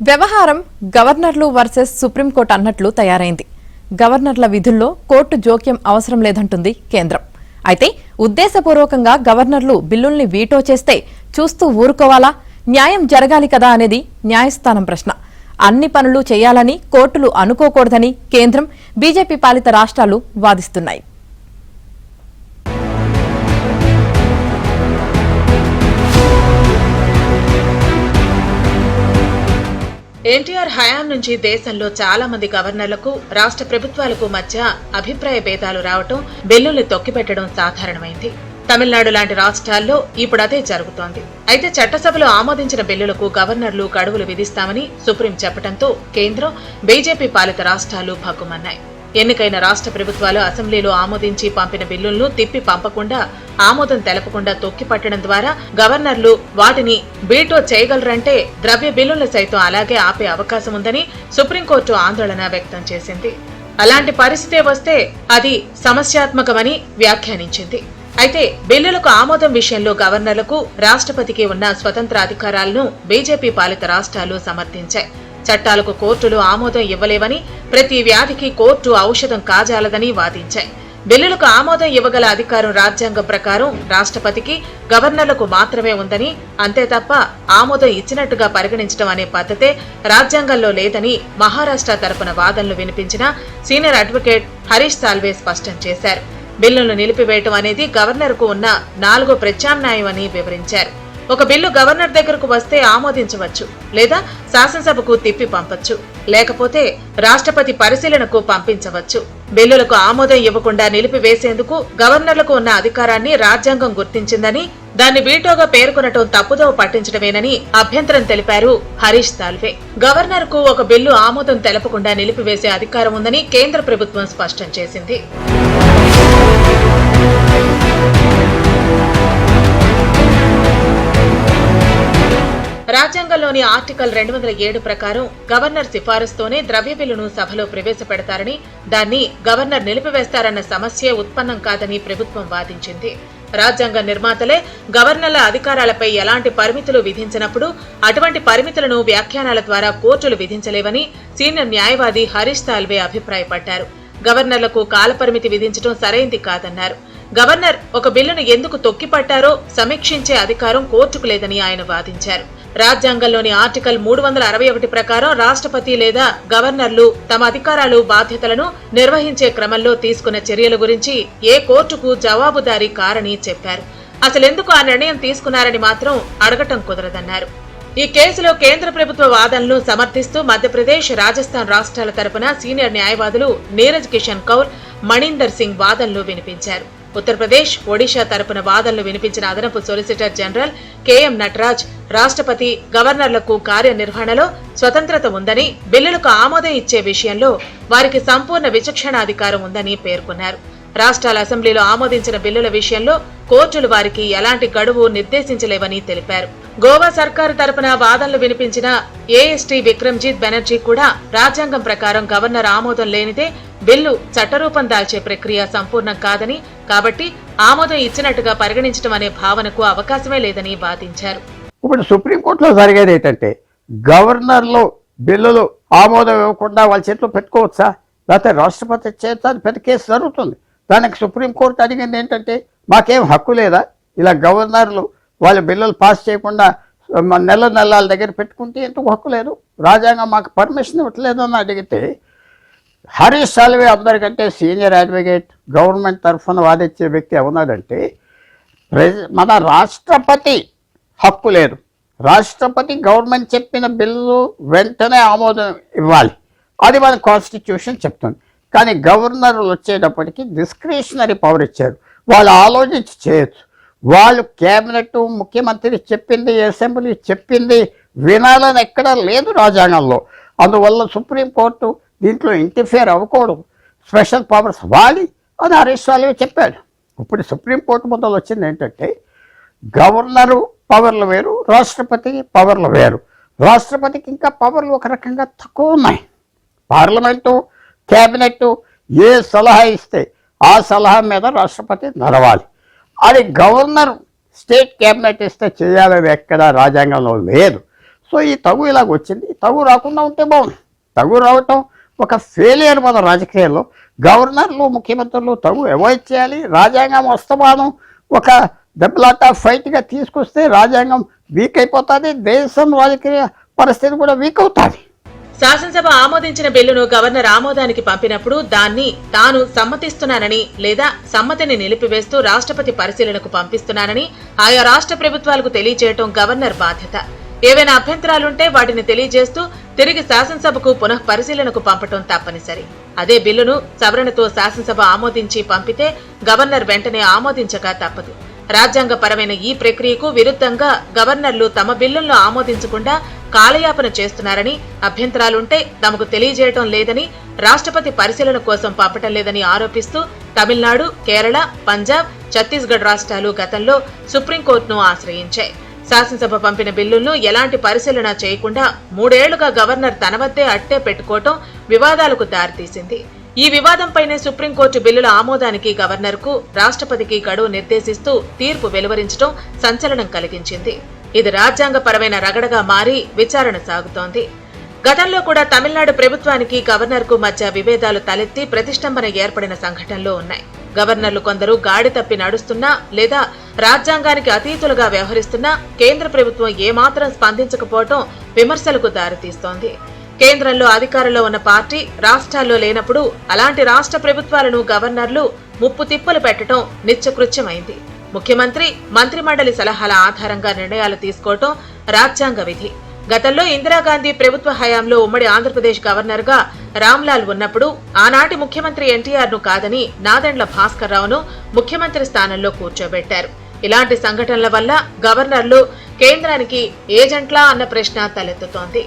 వ్యవహారం గవర్నర్లు versus supreme court అన్నట్లు తయారైంది. గవర్నర్ల విధుల్లో కోర్టు జోక్యం అవసరం లేదంటుంది కేంద్రం. అయితే ఉద్దేశపూర్వకంగా గవర్నర్లు బిల్లుల్ని వీటో చేస్తే చూస్తూ ఊరుకోవాలా? న్యాయం జరగాలి కదా అనేది న్యాయస్థానం ప్రశ్న. అన్ని పనులు చేయాలని కోర్టులు అనుకోకూడదని కేంద్రం, బీజేపీ పాలిత రాష్ట్రాలు వాదిస్తున్నాయి. ఎన్టీఆర్ హయాం నుంచి దేశంలో చాలా మంది గవర్నర్లకు రాష్ట్ర ప్రభుత్వాలకు మధ్య అభిప్రాయ భేదాలు రావటం, బిల్లుల్ని తొక్కిపెట్టడం సాధారణమైంది. తమిళనాడు లాంటి రాష్ట్రాల్లో ఇప్పుడు అదే జరుగుతోంది. అయితే చట్టసభలో ఆమోదించిన బిల్లులకు గవర్నర్లు గడువులు విధిస్తామని సుప్రీం చెప్పడంతో కేంద్రం, బీజేపీ పాలిత రాష్ట్రాలు భగ్గుమన్నాయి. ఎన్నికైన రాష్ట్ర ప్రభుత్వాలు అసెంబ్లీలో ఆమోదించి పంపిన బిల్లులను తిప్పి పంపకుండా, ఆమోదం తెలపకుండా తొక్కిపట్టడం ద్వారా గవర్నర్లు వాటిని వీటో చేయగలరంటే ద్రవ్య బిల్లులు సైతం అలాగే ఆపే అవకాశం ఉందని సుప్రీంకోర్టు ఆందోళన వ్యక్తం చేసింది. అలాంటి పరిస్థితే వస్తే అది సమస్యాత్మకమని వ్యాఖ్యానించింది. అయితే బిల్లులకు ఆమోదం విషయంలో గవర్నర్లకు, రాష్ట్రపతికి ఉన్న స్వతంత్ర అధికారాలను బీజేపీ పాలిత రాష్ట్రాలు సమర్థించాయి. చట్టాలకు కోర్టులు ఆమోదం ఇవ్వలేవని, ప్రతి వ్యాధికి కోర్టు ఔషధం కాజాలదని వాదించాయి. బిల్లులకు ఆమోదం ఇవ్వగల అధికారం రాజ్యాంగం ప్రకారం రాష్ట్రపతికి, గవర్నర్లకు మాత్రమే ఉందని, అంతే తప్ప ఆమోదం ఇచ్చినట్టుగా పరిగణించడం అనే పద్ధతే రాజ్యాంగంలో లేదని మహారాష్ట్ర తరపున వాదనలు వినిపించిన సీనియర్ అడ్వకేట్ హరీష్ సాల్వే స్పష్టం చేశారు. బిల్లులను నిలిపివేయటం అనేది గవర్నర్కు ఉన్న 4వ ప్రత్యామ్నాయం అని వివరించారు. ఒక బిల్లు గవర్నర్ దగ్గరకు వస్తే ఆమోదించవచ్చు, లేదా శాసనసభకు తిప్పి పంపొచ్చు, లేకపోతే రాష్ట్రపతి పరిశీలనకు పంపించవచ్చు. బిల్లులకు ఆమోదం ఇవ్వకుండా నిలిపివేసేందుకు గవర్నర్లకు ఉన్న అధికారాన్ని రాజ్యాంగం గుర్తించిందని, దాన్ని వీటోగా పేర్కొనటం తప్పుదోవ పట్టించడమేనని అభ్యంతరం తెలిపారు హరీష్ సాల్వే. గవర్నర్ కు ఒక బిల్లు ఆమోదం తెలపకుండా నిలిపివేసే అధికారం ఉందని కేంద్ర ప్రభుత్వం స్పష్టం చేసింది. రాజ్యాంగంలోని ఆర్టికల్ 207 ప్రకారం గవర్నర్ సిఫారసుతోనే ద్రవ్య బిల్లును సభలో ప్రవేశపెడతారని, దాన్ని గవర్నర్ నిలిపివేస్తారన్న సమస్యే ఉత్పన్నం కాదని ప్రభుత్వం వాదించింది. రాజ్యాంగ నిర్మాతలే గవర్నర్ల అధికారాలపై ఎలాంటి పరిమితులు విధించినప్పుడు అటువంటి పరిమితులను వ్యాఖ్యానాల ద్వారా కోర్టులు విధించలేవని సీనియర్ న్యాయవాది హరీష్ సాల్వే అభిప్రాయపడ్డారు. గవర్నర్లకు కాలపరిమితి విధించడం సరైంది కాదన్నారు. గవర్నర్ ఒక బిల్లును ఎందుకు తొక్కిపట్టారో సమీక్షించే అధికారం కోర్టుకు లేదని ఆయన వాదించారు. రాజ్యాంగంలోని ఆర్టికల్ 361 ప్రకారం రాష్ట్రపతి లేదా గవర్నర్లు తమ అధికారాలు, బాధ్యతలను నిర్వహించే క్రమంలో తీసుకున్న చర్యల గురించి ఏ కోర్టుకు జవాబుదారీ కారని చెప్పారు. అసలెందుకు ఆ నిర్ణయం తీసుకున్నారని మాత్రం అడగటం కుదరదన్నారు. ఈ కేసులో కేంద్ర ప్రభుత్వ వాదనలు సమర్థిస్తూ మధ్యప్రదేశ్, రాజస్థాన్ రాష్ట్రాల తరపున సీనియర్ న్యాయవాదులు నీరజ్ కిషన్ కౌర్, మణీందర్ సింగ్ వాదనలు వినిపించారు. ఉత్తరప్రదేశ్, ఒడిషా తరపున వాదనలు వినిపించిన అదనపు సొలిసిటర్ జనరల్ కెఎం నటరాజ్, రాష్ట్రపతి, గవర్నర్లకు కార్యనిర్వహణలో స్వతంత్రత ఉందని, బిల్లులకు ఆమోదం ఇచ్చే విషయంలో వారికి సంపూర్ణ విచక్షణాధికారం ఉందని పేర్కొన్నారు. రాష్ట్రాల అసెంబ్లీలో ఆమోదించిన బిల్లుల విషయంలో కోర్టులు వారికి ఎలాంటి గడువు నిర్దేశించలేవని తెలిపారు. గోవా సర్కారు తరపున వాదనలు వినిపించిన ఏఎస్టీ విక్రమ్జీత్ బెనర్జీ కూడా రాజ్యాంగం ప్రకారం గవర్నర్ ఆమోదం లేనిదే బిల్లు చట్టరూపం దాల్చే ప్రక్రియ సంపూర్ణం కాదని, కాబట్టి ఆమోదం ఇచ్చినట్టుగా పరిగణించడం అనే భావనకు అవకాశమే లేదని వాదించారు. ఇప్పుడు సుప్రీంకోర్టులో జరిగేది ఏంటంటే, గవర్నర్లు బిల్లులు ఆమోదం ఇవ్వకుండా వాళ్ళ చేతిలో పెట్టుకోవచ్చా, లేకపోతే రాష్ట్రపతి చేత పెద్ద కేసు జరుగుతుంది. దానికి సుప్రీంకోర్టు అడిగింది ఏంటంటే, మాకేం హక్కు లేదా, ఇలా గవర్నర్లు వాళ్ళ బిల్లులు పాస్ చేయకుండా నెలల దగ్గర పెట్టుకుంటే ఎందుకు హక్కు లేదు, రాజ్యాంగం మాకు పర్మిషన్ ఇవ్వట్లేదు అని అడిగితే, హరీష్ సాల్వే అందరికంటే సీనియర్ అడ్వకేట్, గవర్నమెంట్ తరఫున వాదించే వ్యక్తి ఏమన్నాడంటే, మన రాష్ట్రపతి హక్కు లేదు, రాష్ట్రపతి గవర్నమెంట్ చెప్పిన బిల్లు వెంటనే ఆమోదం ఇవ్వాలి, అది మన కాన్స్టిట్యూషన్ చెప్తుంది. కానీ గవర్నర్లు వచ్చేటప్పటికి డిస్క్రిషనరీ పవర్ ఇచ్చారు, వాళ్ళు ఆలోచించి చేయొచ్చు. వాళ్ళు కేబినెట్, ముఖ్యమంత్రి చెప్పింది, అసెంబ్లీ చెప్పింది వినాలని ఎక్కడా లేదు రాజ్యాంగంలో. అందువల్ల సుప్రీంకోర్టు దీంట్లో ఇంటర్ఫియర్ అవ్వకూడదు, స్పెషల్ పవర్స్ వాలి అని హరీష్ సాల్వే చెప్పాడు. ఇప్పుడు సుప్రీంకోర్టు మొదలు వచ్చింది ఏంటంటే, గవర్నరు పవర్లు వేరు, రాష్ట్రపతి పవర్లు వేరు. రాష్ట్రపతికి ఇంకా పవర్లు ఒక రకంగా తక్కువ ఉన్నాయి. పార్లమెంటు, కేబినెట్ ఏ సలహా ఇస్తే ఆ సలహా మీద రాష్ట్రపతి నడవాలి. అది గవర్నర్ స్టేట్ కేబినెట్ ఇస్తే చేయాలని ఎక్కడా రాజ్యాంగంలో లేదు. సో ఈ తగు ఇలాగ వచ్చింది. తగు రాకుండా ఉంటే బాగుంది. తగు రావటం ఒక ఫెయిలియర్ మన రాజకీయాల్లో. గవర్నర్లు ముఖ్యమంత్రులు తగు అవాయిడ్ చేయాలి. రాజ్యాంగం వస్తమానం ఒక దెబ్బలాట ఫైట్గా తీసుకొస్తే రాజ్యాంగం వీక్ అయిపోతుంది, దేశం రాజకీయ పరిస్థితి కూడా వీక్ అవుతుంది. శాసనసభ ఆమోదించిన బిల్లును గవర్నర్ ఆమోదానికి పంపినప్పుడు దాన్ని తాను సమ్మతిస్తున్నానని లేదా సమ్మతిని నిలిపివేస్తూ రాష్ట్రపతి పరిశీలనకు పంపిస్తున్నానని ఆయా రాష్ట్ర ప్రభుత్వాలకు తెలియజేయటం గవర్నర్ బాధ్యత. ఏవైనా అభ్యంతరాలుంటే వాటిని తెలియజేస్తూ తిరిగి శాసనసభకు పునః పరిశీలనకు పంపటం తప్పనిసరి. అదే బిల్లును సవరణతో శాసనసభ ఆమోదించి పంపితే గవర్నర్ వెంటనే ఆమోదించక తప్పదు. రాజ్యాంగపరమైన ఈ ప్రక్రియకు విరుద్ధంగా గవర్నర్లు తమ బిల్లులను ఆమోదించకుండా కాలయాపన చేస్తున్నారని, అభ్యంతరాలుంటే తమకు తెలియజేయటం లేదని, రాష్ట్రపతి పరిశీలన కోసం పంపటం లేదని ఆరోపిస్తూ తమిళనాడు, కేరళ, పంజాబ్, ఛత్తీస్గఢ్ రాష్ట్రాలు గతంలో సుప్రీంకోర్టును ఆశ్రయించాయి. శాసనసభ పంపిన బిల్లులను ఎలాంటి పరిశీలన చేయకుండా 3 ఏళ్లుగా గవర్నర్ తన వద్దే అట్టే పెట్టుకోవటం వివాదాలకు దారితీసింది. ఈ వివాదంపైనే సుప్రీంకోర్టు బిల్లుల ఆమోదానికి గవర్నర్కు, రాష్ట్రపతికి గడువు నిర్దేశిస్తూ తీర్పు వెలువరించడం సంచలనం కలిగించింది. ఇది రాజ్యాంగపరమైన రగడగా మారి విచారణ సాగుతోంది. గతంలో కూడా తమిళనాడు ప్రభుత్వానికి గవర్నర్కు మధ్య విభేదాలు తలెత్తి ప్రతిష్టంభన ఏర్పడిన సంఘటనలు ఉన్నాయి. గవర్నర్లు కొందరు గాడి తప్పి నడుస్తున్నా లేదా రాజ్యాంగానికి అతీతులుగా వ్యవహరిస్తున్నా కేంద్ర ప్రభుత్వం ఏమాత్రం స్పందించకపోవటం విమర్శలకు దారితీస్తోంది. కేంద్రంలో అధికారంలో ఉన్న పార్టీ రాష్ట్రాల్లో లేనప్పుడు అలాంటి రాష్ట్ర ప్రభుత్వాలను గవర్నర్లు ముప్పు తిప్పలు పెట్టడం నిత్యకృత్యమైంది. ముఖ్యమంత్రి, మంత్రిమండలి సలహాల ఆధారంగా నిర్ణయాలు తీసుకోవటం రాజ్యాంగ విధి. గతంలో ఇందిరాగాంధీ ప్రభుత్వ హయాంలో ఉమ్మడి ఆంధ్రప్రదేశ్ గవర్నర్ గా రామ్లాల్ ఉన్నప్పుడు ఆనాటి ముఖ్యమంత్రి ఎన్టీఆర్ ను కాదని నాదెండ్ల భాస్కర్ రావును ముఖ్యమంత్రి స్థానంలో కూర్చోబెట్టారు. ఇలాంటి సంఘటనల వల్ల గవర్నర్లు కేంద్రానికి ఏజెంట్లా అన్న ప్రశ్న తలెత్తుతోంది.